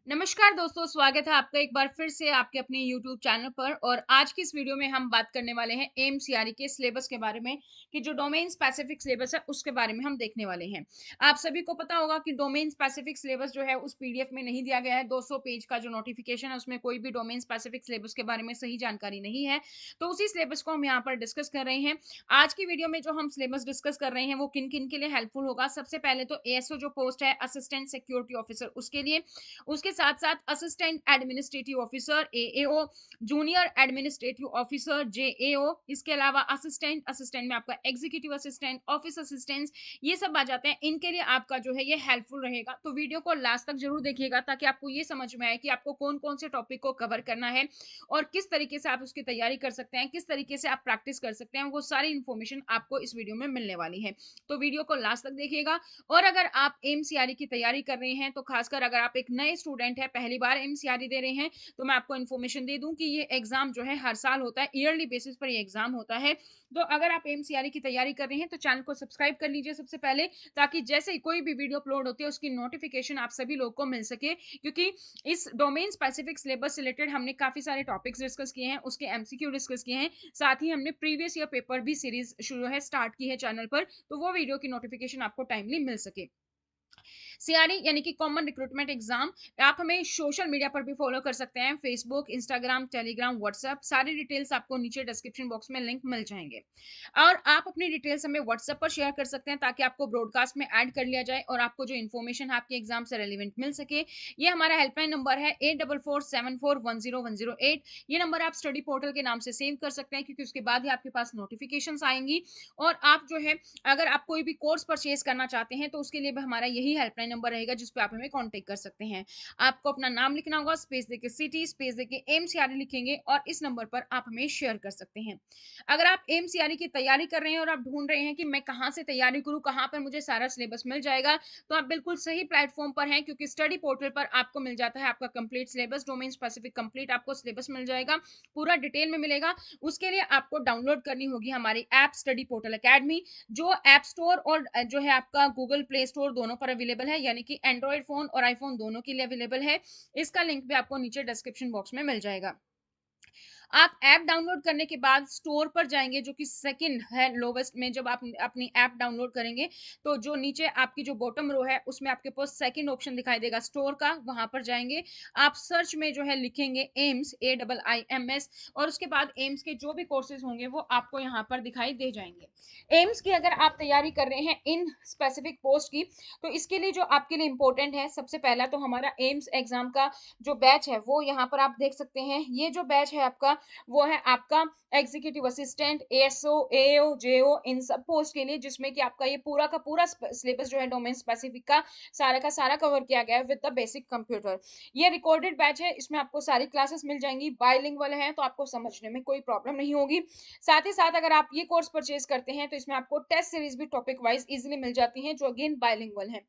नमस्कार दोस्तों, स्वागत है आपका एक बार फिर से आपके अपने YouTube चैनल पर। और आज की इस वीडियो में हम बात करने वाले हैं एम्स सीआरई के सिलेबस के बारे में कि जो डोमेन स्पेसिफिक सिलेबस है उसके बारे में हम देखने वाले हैं। आप सभी को पता होगा कि डोमेन स्पेसिफिक सिलेबस जो है उस पीडीएफ में नहीं दिया गया है। 200 पेज का जो नोटिफिकेशन है उसमें कोई भी डोमेन स्पेसिफिक सिलेबस के बारे में सही जानकारी नहीं है। तो उसी सिलेबस को हम यहाँ पर डिस्कस कर रहे हैं। आज की वीडियो में जो हम सिलेबस डिस्कस कर रहे हैं वो किन किन के लिए हेल्पफुल होगा। सबसे पहले तो एएसओ जो पोस्ट है, असिस्टेंट सिक्योरिटी ऑफिसर, उसके लिए। उसके साथ साथ assistant administrative officer AAO, junior administrative officer JAO, इसके अलावा असिस्टेंट असिस्टेंट में आपका एग्जीक्यूटिव असिस्टेंट, ऑफिस असिस्टेंट, ये सब आ जाते हैं। इनके लिए आपका जो है ये हेल्पफुल रहेगा। तो वीडियो को लास्ट तक जरूर देखिएगा ताकि आपको ये समझ में आए कि आपको कौन कौन से टॉपिक को कवर करना है और किस तरीके से आप उसकी तैयारी कर सकते हैं, किस तरीके से आप प्रैक्टिस कर सकते हैं। वो सारी इंफॉर्मेशन आपको इस वीडियो में मिलने वाली है। तो वीडियो को लास्ट तक देखिएगा। और अगर आप एमसीआरई की तैयारी कर रहे हैं, तो खासकर अगर आप एक नए स्टूडेंट हैं, पहली बार एमसीआरई दे रहे हैं, तो मैं आपको इन्फॉर्मेशन दे दूं कि ये एग्जाम जो है हर साल होता है, ईयरली बेसिस पर ये एग्जाम होता है। तो अगर आप एमसीआरई की तैयारी कर रहे हैं तो चैनल को सब्सक्राइब कर लीजिए सबसे पहले, ताकि जैसे ही कोई भी वीडियो अपलोड होती है उसकी नोटिफिकेशन आप सभी लोग को मिल सके। क्योंकि इस डोमेन स्पेसिफिक सिलेबस से रिलेटेड हमने काफी सारे टॉपिक्स डिस्कस किए हैं, उसके एमसीक्यू डिस्कस किए हैं। साथ ही हमने प्रीवियस ईयर पेपर भी सीरीज शुरू है स्टार्ट की है चैनल पर, तो वो वीडियो की नोटिफिकेशन आपको टाइमली मिल सके। सीआरई यानी कि कॉमन रिक्रूटमेंट एग्जाम। आप हमें सोशल मीडिया पर भी फॉलो कर सकते हैं, फेसबुक, इंस्टाग्राम, टेलीग्राम, व्हाट्सएप। सारी डिटेल्स आपको नीचे डिस्क्रिप्शन बॉक्स में लिंक मिल जाएंगे। और आप अपनी डिटेल्स हमें व्हाट्सएप पर शेयर कर सकते हैं ताकि आपको ब्रॉडकास्ट में ऐड कर लिया जाए और आपको जो इन्फॉर्मेशन है आपके एग्जाम से रेलिवेंट मिल सके। ये हमारा हेल्पलाइन नंबर है 8447410108। ये नंबर आप स्टडी पोर्टल के नाम से सेव कर सकते हैं, क्योंकि उसके बाद ही आपके पास नोटिफिकेशन आएंगी। और आप जो है, अगर आप कोई भी कोर्स परचेज करना चाहते हैं तो उसके लिए भी हमारा यही हेल्पलाइन नंबर रहेगा जिस पे आप हमें कांटेक्ट कर सकते हैं। आपको अपना नाम लिखना होगा, स्पेस देके सिटी, स्पेस देके एमसीआरई लिखेंगे और इस नंबर पर आप हमें शेयर कर सकते हैं। अगर आप एमसीआरई की तैयारी कर रहे हैं और आप ढूंढ रहे हैं कि मैं कहां से तैयारी करूं, कहां पर मुझे सारा सिलेबस मिल जाएगा, तो आप बिल्कुल सही प्लेटफॉर्म पर हैं, क्योंकि स्टडी पोर्टल पर आपको मिल जाता है आपका complete syllabus, domain specific complete आपको सिलेबस मिल जाएगा, पूरा डिटेल में मिलेगा। उसके लिए आपको डाउनलोड करनी होगी हमारी ऐप स्टडी पोर्टल एकेडमी, जो ऐप स्टोर और जो है आपका गूगल प्ले स्टोर दोनों पर अवेलेबल है, यानी कि एंड्रॉइड फोन और आईफोन दोनों के लिए अवेलेबल है। इसका लिंक भी आपको नीचे डिस्क्रिप्शन बॉक्स में मिल जाएगा। आप ऐप डाउनलोड करने के बाद स्टोर पर जाएंगे, जो कि सेकंड है लोवेस्ट में। जब आप अपनी ऐप डाउनलोड करेंगे तो जो नीचे आपकी जो बॉटम रो है उसमें आपके पास सेकंड ऑप्शन दिखाई देगा स्टोर का, वहां पर जाएंगे। आप सर्च में जो है लिखेंगे एम्स, AIIMS, और उसके बाद एम्स के जो भी कोर्सेज होंगे वो आपको यहाँ पर दिखाई दे जाएंगे। एम्स की अगर आप तैयारी कर रहे हैं इन स्पेसिफिक पोस्ट की, तो इसके लिए जो आपके लिए इंपॉर्टेंट है, सबसे पहला तो हमारा एम्स एग्जाम का जो बैच है वो यहाँ पर आप देख सकते हैं। ये जो बैच है आपका, वो है आपका एग्जीक्यूटिव असिस्टेंट, एएसओ, एओ, जेओ, इन सब पोस्ट के लिए, जिसमें कि आपका ये पूरा का पूरा सिलेबस जो है डोमेन स्पेसिफिक का सारा कवर किया गया है विद द बेसिक कंप्यूटर। ये रिकॉर्डेड बैच है, इसमें आपको सारी क्लासेस मिल जाएंगी, बाइलिंगुअल है तो आपको समझने में कोई प्रॉब्लम नहीं होगी। साथ ही साथ अगर आप ये कोर्स परचेज करते हैं तो इसमें आपको टेस्ट सीरीज भी टॉपिक वाइज इजिली मिल जाती है, जो अगेन बाइलिंगुअल है।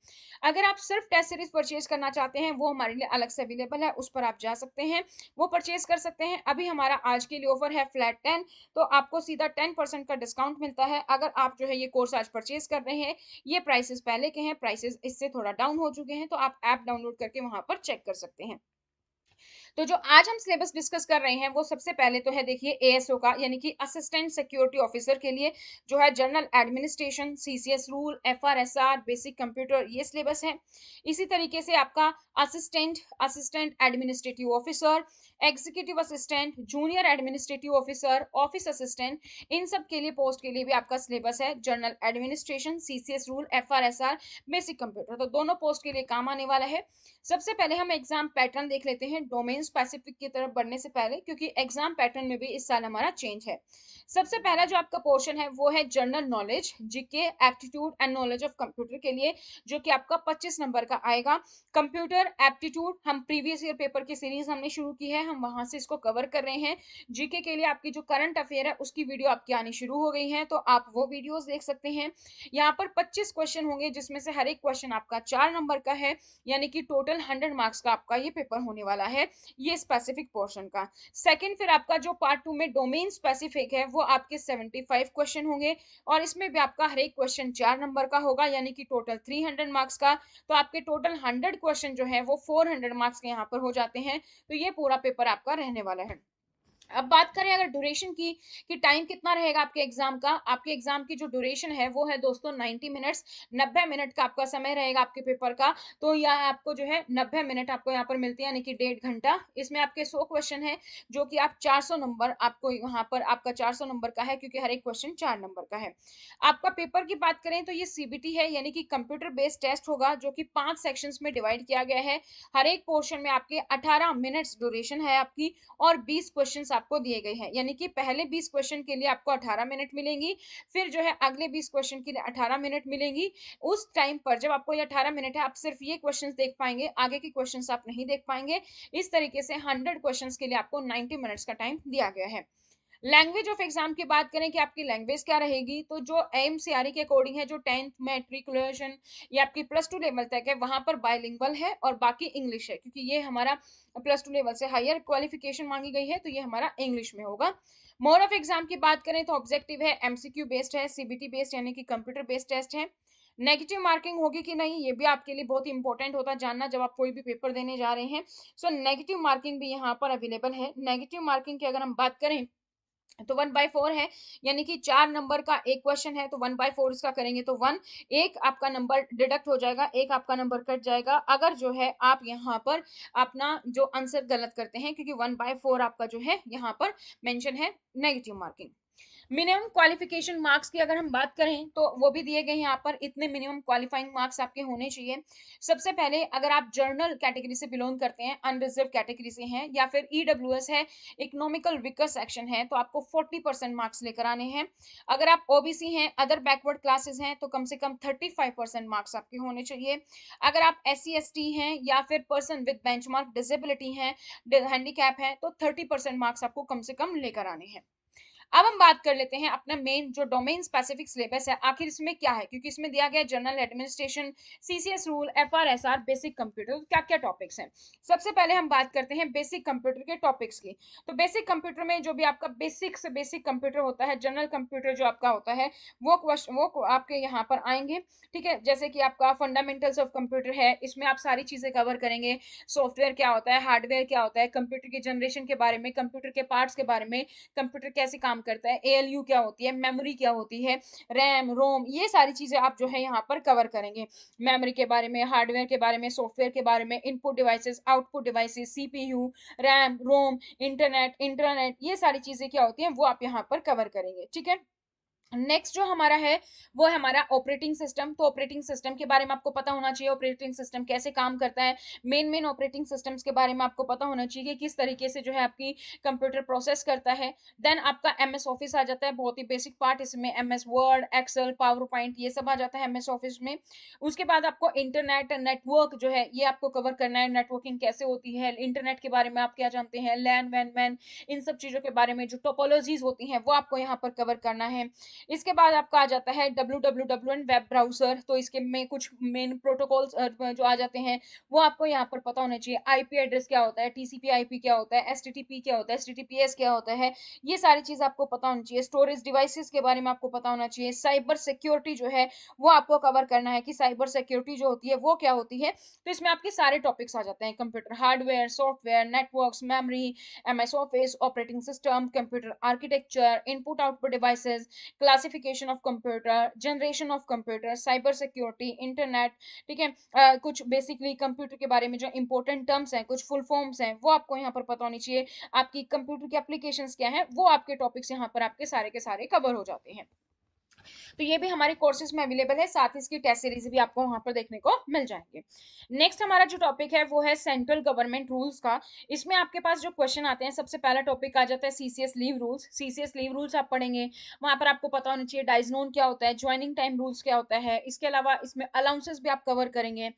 अगर आप सिर्फ टेस्ट सीरीज परचेज करना चाहते हैं, वो हमारे लिए अलग से अवेलेबल है, उस पर आप जा सकते हैं, वो परचेज कर सकते हैं। अभी हमारा आज के लिए ऑफर है फ्लैट 10, तो आपको सीधा 10% का डिस्काउंट मिलता है अगर आप जो है ये कोर्स आज परचेज कर रहे हैं। ये प्राइसेस पहले के हैं, प्राइसेस इससे थोड़ा डाउन हो चुके हैं, तो आप ऐप डाउनलोड करके वहां पर चेक कर सकते हैं। तो जो आज हम सिलेबस डिस्कस कर रहे हैं वो सबसे पहले तो है, देखिए, एएसओ का, यानी कि असिस्टेंट सिक्योरिटी ऑफिसर के लिए जो है general administration, CCS rule, FRSR, basic computer, ये सिलेबस है। इसी तरीके से आपका assistant assistant administrative officer, executive assistant, junior administrative officer, office assistant, इन सब के लिए पोस्ट के लिए भी आपका सिलेबस है general administration, CCS rule, FRSR, basic computer. तो दोनों पोस्ट के लिए काम आने वाला है। सबसे पहले हम एग्जाम पैटर्न देख लेते हैं डोमेन स्पेसिफिक की तरफ बढ़ने से पहले, क्योंकि एग्जाम पैटर्न में भी इस साल हमारा चेंज है। सबसे पहला जो आपका पोर्शन है वो है general knowledge, GK, aptitude and knowledge of computer के लिए, जो कि आपका 25 नंबर का आएगा। कंप्यूटर एप्टीट्यूड, हम प्रीवियस ईयर पेपर की सीरीज हमने शुरू की है, हम वहां से इसको कवर कर रहे हैं। जीके के लिए आपकी जो करंट अफेयर है उसकी वीडियो आपकी आनी शुरू हो गई है, तो आप वो वीडियोस देख सकते हैं। यहाँ पर 25 क्वेश्चन होंगे, जिसमें से हर एक क्वेश्चन आपका 4 नंबर का है, यानी कि टोटल 100 मार्क्स का आपका ये पेपर होने वाला है। ये स्पेसिफिक पोर्शन का। सेकंड फिर आपका जो पार्ट 2 में डोमेन स्पेसिफिक है वो आपके 75 क्वेश्चन होंगे और इसमें भी आपका हर एक क्वेश्चन 4 नंबर का होगा, यानी कि टोटल 300 मार्क्स का। तो आपके टोटल 100 क्वेश्चन जो है वो 400 मार्क्स के यहाँ पर हो जाते हैं। तो ये पूरा पेपर आपका रहने वाला है। अब बात करें अगर ड्यूरेशन की कि टाइम कितना रहेगा आपके एग्जाम का, आपके एग्जाम की जो ड्यूरेशन है वो है दोस्तों 90 मिनट्स, 90 मिनट का आपका समय रहेगा आपके पेपर का। तो यह आपको जो है 90 मिनट आपको यहाँ पर मिलते हैं, यानी कि 1.5 घंटा। इसमें आपके 100 क्वेश्चन है जो कि आप 400 नंबर आपको यहाँ पर आपका 400 नंबर का है, क्योंकि हर एक क्वेश्चन 4 नंबर का है। आपका पेपर की बात करें तो ये सीबीटी है, यानी कि कंप्यूटर बेस्ड टेस्ट होगा, जो कि 5 सेक्शंस में डिवाइड किया गया है। हर एक पोर्शन में आपके 18 मिनट्स ड्यूरेशन है आपकी और 20 क्वेश्चंस आपको दिए गए हैं, यानी कि पहले 20 क्वेश्चन के लिए आपको 18 मिनट मिलेंगी, फिर जो है अगले 20 क्वेश्चन के लिए 18 मिनट मिलेंगी। उस टाइम पर जब आपको ये 18 मिनट है, आप सिर्फ ये क्वेश्चंस देख पाएंगे, आगे के क्वेश्चंस आप नहीं देख पाएंगे। इस तरीके से 100 क्वेश्चंस के लिए आपको 90 मिनट्स का टाइम दिया गया है। लैंग्वेज ऑफ एग्जाम की बात करें कि आपकी लैंग्वेज क्या रहेगी, तो जो एमसीआरई के अकॉर्डिंग है, जो 10th मैट्रिकुलेशन या आपकी +2 लेवल तक है, वहां पर बायलिंगुअल है और बाकी इंग्लिश है, क्योंकि ये हमारा +2 लेवल से हायर क्वालिफिकेशन मांगी गई है, तो ये हमारा इंग्लिश में होगा। मोड ऑफ एग्जाम की बात करें तो ऑब्जेक्टिव है, एमसीक्यू बेस्ड है, सीबीटी बेस्ड यानी कि कंप्यूटर बेस्ड टेस्ट है। नेगेटिव मार्किंग होगी कि नहीं, ये भी आपके लिए बहुत इंपॉर्टेंट होता है जानना जब आप कोई भी पेपर देने जा रहे हैं। सो नेगेटिव मार्किंग भी यहाँ पर अवेलेबल है। नेगेटिव मार्किंग की अगर हम बात करें तो 1/4 है, यानी कि 4 नंबर का एक क्वेश्चन है, तो 1/4 इसका करेंगे तो 1, एक आपका नंबर डिडक्ट हो जाएगा, एक आपका नंबर कट जाएगा अगर जो है आप यहाँ पर अपना जो आंसर गलत करते हैं, क्योंकि 1/4 आपका जो है यहाँ पर मेंशन है negative marking. Minimum qualification marks की अगर हम बात करें तो वो भी दिए गए हैं यहाँ पर, इतने मिनिमम क्वालिफाइंग मार्क्स आपके होने चाहिए। सबसे पहले अगर आप जर्नल कैटेगरी से बिलोंग करते हैं, अनरिजर्व कैटेगरी से हैं, या फिर ईडब्ल्यूएस है, इकोनॉमिकल वीकर सेक्शन है, तो आपको 40% मार्क्स लेकर आने हैं। अगर आप ओबीसी हैं, अदर बैकवर्ड क्लासेस हैं, तो कम से कम 35% मार्क्स आपके होने चाहिए। अगर आप SC ST हैं या फिर पर्सन विद बेंचमार्क डिसेबिलिटी हैं, हैंडीकैप है, तो 30% मार्क्स आपको कम से कम लेकर आने हैं। अब हम बात कर लेते हैं अपना मेन जो डोमेन स्पेसिफिक सिलेबस है, आखिर इसमें क्या है, क्योंकि इसमें दिया गया general administration, CCS rule, FRSR, basic computer, क्या क्या टॉपिक्स हैं। सबसे पहले हम बात करते हैं बेसिक कंप्यूटर के टॉपिक्स की। तो बेसिक कंप्यूटर में जो भी आपका बेसिक से बेसिक कंप्यूटर होता है, जनरल कंप्यूटर जो आपका होता है, वो क्वेश्चन वो आपके यहाँ पर आएंगे। ठीक है, जैसे कि आपका फंडामेंटल्स ऑफ कंप्यूटर है, इसमें आप सारी चीजें कवर करेंगे। सॉफ्टवेयर क्या होता है, हार्डवेयर क्या होता है, कंप्यूटर की जनरेशन के बारे में, कंप्यूटर के पार्ट्स के बारे में, कंप्यूटर कैसे काम करता है, ALU क्या होती है, मेमोरी क्या होती है, रैम रोम, ये सारी चीजें आप जो है यहाँ पर कवर करेंगे। मेमोरी के बारे में, हार्डवेयर के बारे में, सॉफ्टवेयर के बारे में, input devices, output devices, CPU, RAM ROM, internet internet, ये सारी चीजें क्या होती हैं वो आप यहाँ पर कवर करेंगे। ठीक है, नेक्स्ट जो हमारा है वो है हमारा ऑपरेटिंग सिस्टम। तो ऑपरेटिंग सिस्टम के बारे में आपको पता होना चाहिए, ऑपरेटिंग सिस्टम कैसे काम करता है, मेन ऑपरेटिंग सिस्टम्स के बारे में आपको पता होना चाहिए कि किस तरीके से जो है आपकी कंप्यूटर प्रोसेस करता है। देन आपका MS ऑफिस आ जाता है, बहुत ही बेसिक पार्ट, इसमें MS word, excel, power point, ये सब आ जाता है MS ऑफिस में। उसके बाद आपको इंटरनेट नेटवर्क जो है ये आपको कवर करना है, नेटवर्किंग कैसे होती है, इंटरनेट के बारे में आप क्या जानते हैं, लैन वैन मैन, इन सब चीजों के बारे में जो टोपोलॉजीज होती हैं वो आपको यहाँ पर कवर करना है। इसके बाद आपका आ जाता है www वेब ब्राउजर, तो इसके में कुछ मेन प्रोटोकॉल्स जो आ जाते हैं वो आपको यहाँ पर पता होना चाहिए। IP एड्रेस क्या होता है, TCP/IP क्या होता है, STTP क्या होता है, HTTPS क्या होता है, ये सारी चीज आपको पता होनी चाहिए। स्टोरेज डिवाइसेस के बारे में आपको पता होना चाहिए। साइबर सिक्योरिटी जो है वो आपको कवर करना है कि साइबर सिक्योरिटी जो होती है वो क्या होती है। तो इसमें आपके सारे टॉपिक्स आ जाते हैं, computer hardware, software, networks, memory, MS office, operating system, computer architecture, input output devices, classification of computer, generation of computer, cyber security, internet. ठीक है, कुछ बेसिकली कंप्यूटर के बारे में जो इंपॉर्टेंट टर्म्स हैं, कुछ फुल फॉर्म्स हैं, वो आपको यहाँ पर पता होनी चाहिए। आपकी कंप्यूटर की एप्लीकेशंस क्या हैं, वो आपके टॉपिक्स यहाँ पर आपके सारे के सारे कवर हो जाते हैं। तो ये भी हमारे कोर्सेज में अवेलेबल है, साथ ही इसकी टेस्ट सीरीज भी आपको वहां पर देखने को मिल जाएंगे। नेक्स्ट हमारा जो टॉपिक है वो है सेंट्रल गवर्नमेंट रूल्स का। इसमें आपके पास जो क्वेश्चन आते हैं, सबसे पहला टॉपिक आ जाता है CCS leave rules. CCS leave rules आप पढ़ेंगे, वहां पर आपको पता होना चाहिए डाइजनोन क्या होता है, ज्वाइनिंग टाइम रूल्स क्या होता है, इसके अलावा इसमें अलाउंसेस भी आप कवर करेंगे।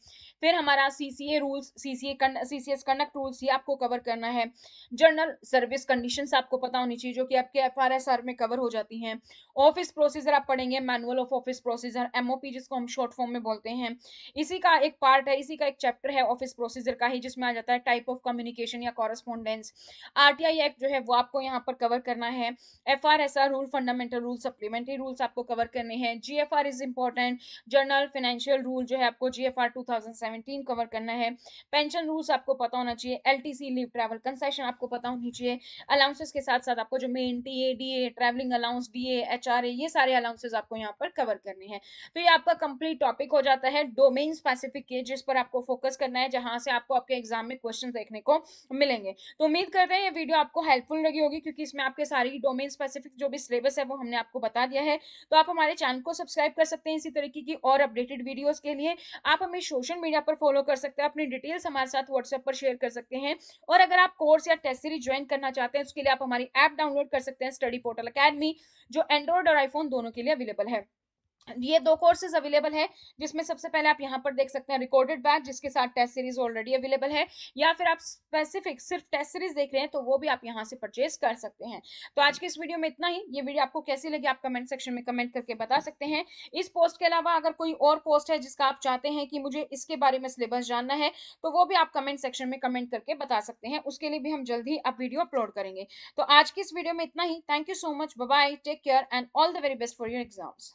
फिर हमारा CCA rules, CCS conduct rules, ये आपको कवर करना है। जर्नल सर्विस कंडीशंस आपको पता होनी चाहिए जो कि आपके FRSR में कवर हो जाती हैं। ऑफिस प्रोसीजर आप पढ़ेंगे manual of office procedure, MOP जिसको हम शॉर्ट फॉर्म में बोलते हैं। इसी का एक पार्ट है, इसी का एक चैप्टर है ऑफिस प्रोसीजर का ही, जिसमें आ जाता है टाइप ऑफ कम्युनिकेशन या कॉरेस्पॉन्डेंस। आरटीआई एक्ट जो है वो आपको यहाँ पर कवर करना है। FRSR rule, fundamental rule, supplementary rules आपको कवर करने हैं। GFR is important, general financial rule जो है आपको जीएफआर 2017 कवर करना है। पेंशन रूल्स आपको पता होना चाहिए। एलटीसी लीव ट्रैवल कंसेशन आपको पता होनी चाहिए। अलाउंसेस के साथ साथ आपको जो main TA, DA, travelling allowance, DA, HRA, ये सारे अलाउंसेस आपको यहाँ पर कवर करने हैं। तो ये आपका कंप्लीट टॉपिक हो जाता है डोमेन स्पेसिफिक के, जिस पर आपको फोकस करना है, जहां से आपको आपके एग्जाम में क्वेश्चन देखने को मिलेंगे। तो उम्मीद करते हैं ये वीडियो आपको हेल्पफुल लगी होगी, क्योंकि इसमें आपके सारी डोमेन स्पेसिफिक जो भी सिलेबस है वो हमने आपको बता दिया है। तो आप हमारे चैनल को सब्सक्राइब कर सकते हैं इसी तरीके की और अपडेटेड वीडियोस के लिए। आप हमें सोशल मीडिया पर फॉलो कर सकते हैं, अपनी डिटेल्स हमारे साथ व्हाट्सएप पर शेयर कर सकते हैं। और अगर आप कोर्स या टेस्ट सीरीज ज्वाइन करना चाहते हैं, उसके लिए आप हमारी ऐप डाउनलोड कर सकते हैं, स्टडी पोर्टल अकेडमी, जो एंड्रॉइड और आईफोन दोनों के लिए अवेलेबल है। ये 2 कोर्सेज अवेलेबल है, जिसमें सबसे पहले आप यहाँ पर देख सकते हैं रिकॉर्डेड बैच, जिसके साथ टेस्ट सीरीज ऑलरेडी अवेलेबल है, या फिर आप स्पेसिफिक सिर्फ टेस्ट सीरीज देख रहे हैं तो वो भी आप यहाँ से परचेज कर सकते हैं। तो आज की इस वीडियो में इतना ही। ये वीडियो आपको कैसी लगी आप कमेंट सेक्शन में कमेंट करके बता सकते हैं। इस पोस्ट के अलावा अगर कोई और पोस्ट है जिसका आप चाहते हैं कि मुझे इसके बारे में सिलेबस जानना है, तो वो भी आप कमेंट सेक्शन में कमेंट करके बता सकते हैं। उसके लिए भी हम जल्द ही अब वीडियो अपलोड करेंगे। तो आज की इस वीडियो में इतना ही। Thank you so much, bye bye, take care and all the very best for your exams.